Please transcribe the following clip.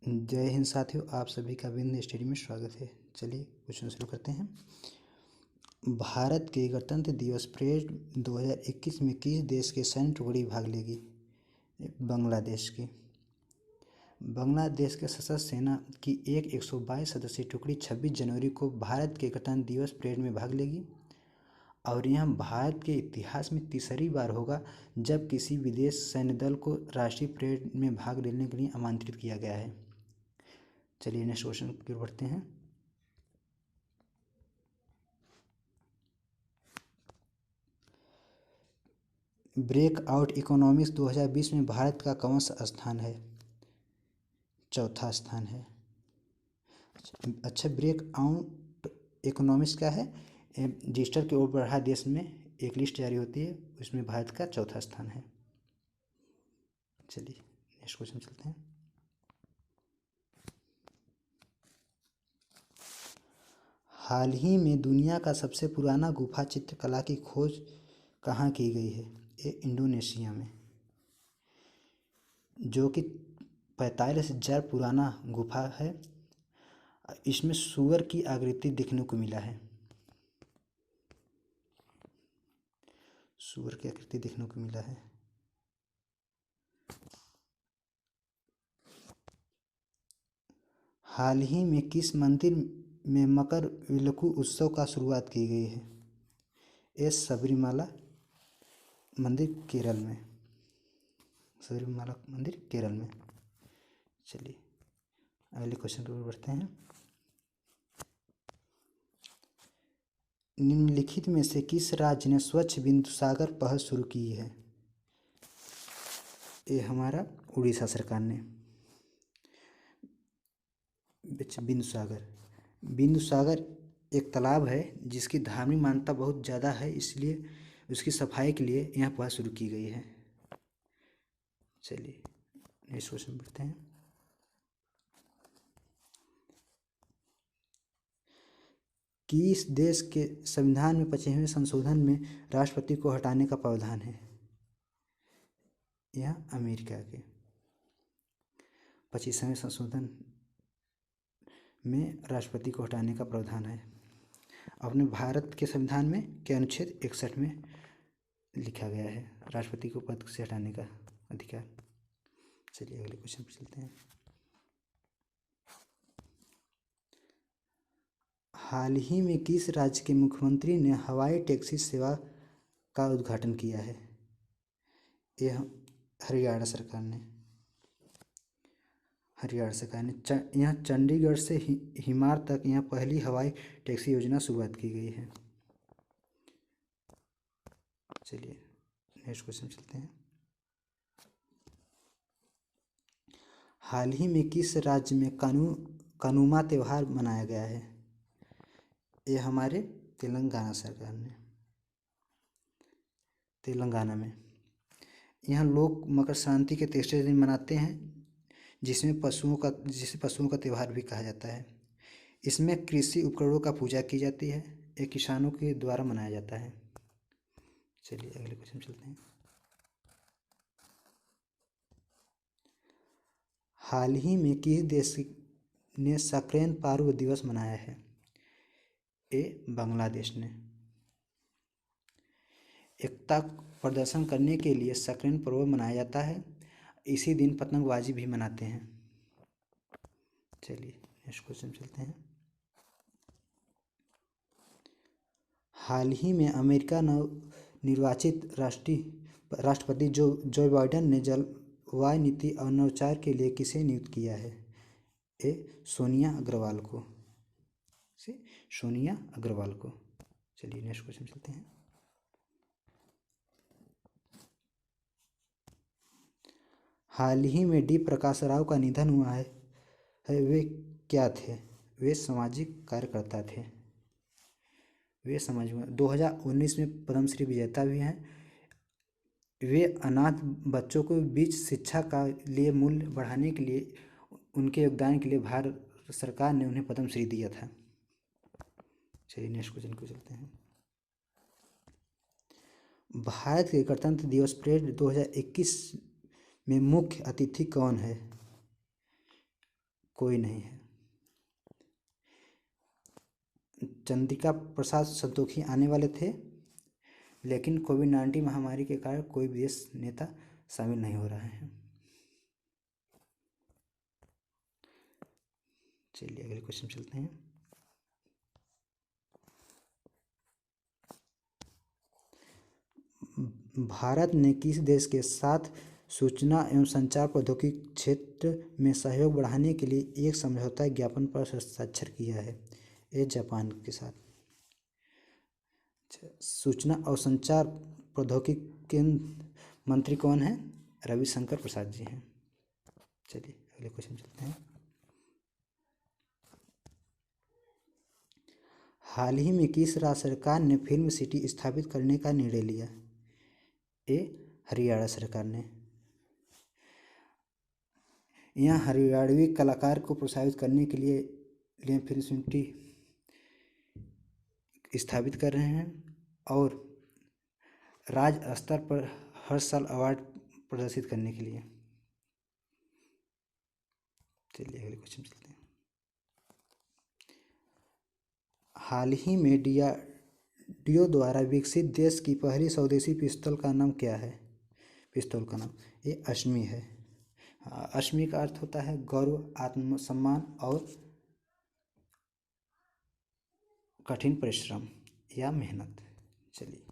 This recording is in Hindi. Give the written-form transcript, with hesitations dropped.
जय हिंद साथियों, आप सभी का विंध्य स्टडी में स्वागत है। चलिए क्वेश्चन शुरू करते हैं। भारत के गणतंत्र दिवस परेड 2021 में किस देश के सैन्य टुकड़ी भाग लेगी? बांग्लादेश की। बांग्लादेश के सशस्त्र सेना की एक 122 सदस्यीय टुकड़ी 26 जनवरी को भारत के गणतंत्र दिवस परेड में भाग लेगी और यह भारत के इतिहास में तीसरी बार होगा जब किसी विदेश सैन्य दल को राष्ट्रीय परेड में भाग लेने के लिए आमंत्रित किया गया है। चलिए नेक्स्ट क्वेश्चन की ओर बढ़ते हैं। ब्रेकआउट इकोनॉमिक्स 2020 में भारत का कौन सा स्थान है? चौथा स्थान है। अच्छा, ब्रेकआउट इकोनॉमिक्स क्या है? डिजिटल के ओर बढ़ा देश में एक लिस्ट जारी होती है, उसमें भारत का चौथा स्थान है। चलिए नेक्स्ट क्वेश्चन चलते हैं। हाल ही में दुनिया का सबसे पुराना गुफा चित्रकला की खोज कहाँ की गई है? ये इंडोनेशिया में, जो कि 45,000 पुराना गुफा है। इसमें सूअर की आकृति देखने को मिला है। सूअर की आकृति देखने को मिला है। हाल ही में किस मंदिर में मकर विलक्कू उत्सव का शुरुआत की गई है? ये सबरीमाला मंदिर केरल में। सबरीमाला मंदिर केरल में। चलिए अगले क्वेश्चन की ओर बढ़ते हैं। निम्नलिखित में से किस राज्य ने स्वच्छ बिंदु सागर पहल शुरू की है? ये हमारा उड़ीसा सरकार ने। बिंदु सागर एक तालाब है जिसकी धार्मिक मान्यता बहुत ज़्यादा है, इसलिए उसकी सफाई के लिए यह पहल शुरू की गई है। चलिए नेक्स्ट क्वेश्चन बढ़ते हैं। किस देश के संविधान में 25वें संशोधन में राष्ट्रपति को हटाने का प्रावधान है? यह अमेरिका के 25वें संशोधन में राष्ट्रपति को हटाने का प्रावधान है। अपने भारत के संविधान में के अनुच्छेद 61 में लिखा गया है राष्ट्रपति को पद से हटाने का अधिकार। चलिए अगले क्वेश्चन पर चलते हैं। हाल ही में किस राज्य के मुख्यमंत्री ने हवाई टैक्सी सेवा का उद्घाटन किया है? यह हरियाणा सरकार ने। यहाँ चंडीगढ़ से हिमार तक यहाँ पहली हवाई टैक्सी योजना शुरुआत की गई है। चलिए नेक्स्ट क्वेश्चन चलते हैं। हाल ही में किस राज्य में कनुमा त्यौहार मनाया गया है? ये हमारे तेलंगाना सरकार ने। तेलंगाना में यहाँ लोग मकर संक्रांति के तीसरे दिन मनाते हैं, जिसे पशुओं का त्यौहार भी कहा जाता है। इसमें कृषि उपकरणों का पूजा की जाती है। ये किसानों के द्वारा मनाया जाता है। चलिए अगले क्वेश्चन चलते हैं। हाल ही में किस देश ने सक्रेन पर्व दिवस मनाया है? ये बांग्लादेश ने। एकता प्रदर्शन करने के लिए सक्रेन पर्व मनाया जाता है। इसी दिन पतंगबाजी भी मनाते हैं। चलिए नेक्स्ट क्वेश्चन चलते हैं। हाल ही में अमेरिका नवनिर्वाचित राष्ट्रपति जो बाइडेन ने जलवायु नीति और नवाचार के लिए किसे नियुक्त किया है? ए सोनिया अग्रवाल को। चलिए नेक्स्ट क्वेश्चन चलते हैं। हाल ही में डी प्रकाश राव का निधन हुआ है। वे क्या थे? वे सामाजिक कार्यकर्ता थे। वे 2019 में पद्मश्री विजेता भी हैं। वे अनाथ बच्चों को बीच शिक्षा का लिए मूल्य बढ़ाने के लिए उनके योगदान के लिए भारत सरकार ने उन्हें पद्मश्री दिया था। चलिए नेक्स्ट क्वेश्चन को चलते हैं। भारत के गणतंत्र दिवस परेड 2021 में मुख्य अतिथि कौन है? कोई नहीं है। चंद्रिका प्रसाद संतोखी आने वाले थे, लेकिन कोविड-19 महामारी के कारण कोई विदेश नेता शामिल नहीं हो रहे हैं। चलिए अगले क्वेश्चन चलते हैं। भारत ने किस देश के साथ सूचना एवं संचार प्रौद्योगिकी क्षेत्र में सहयोग बढ़ाने के लिए एक समझौता ज्ञापन पर हस्ताक्षर किया है? ये जापान के साथ। सूचना और संचार प्रौद्योगिकी के मंत्री कौन है? रविशंकर प्रसाद जी हैं। चलिए अगले क्वेश्चन चलते हैं। हाल ही में किस राज्य सरकार ने फिल्म सिटी स्थापित करने का निर्णय लिया? ए हरियाणा सरकार ने। यहाँ हरियाणवी कलाकार को प्रोत्साहित करने के लिए फिल्म सिटी स्थापित कर रहे हैं और राज्य स्तर पर हर साल अवार्ड प्रदर्शित करने के लिए। चलिए अगले क्वेश्चन चलते हैं। हाल ही में डीआरडीओ द्वारा विकसित देश की पहली स्वदेशी पिस्तौल का नाम क्या है? पिस्तौल का नाम ये अश्मि है। अश्मि का अर्थ होता है गौरव, आत्मसम्मान और कठिन परिश्रम या मेहनत। चलिए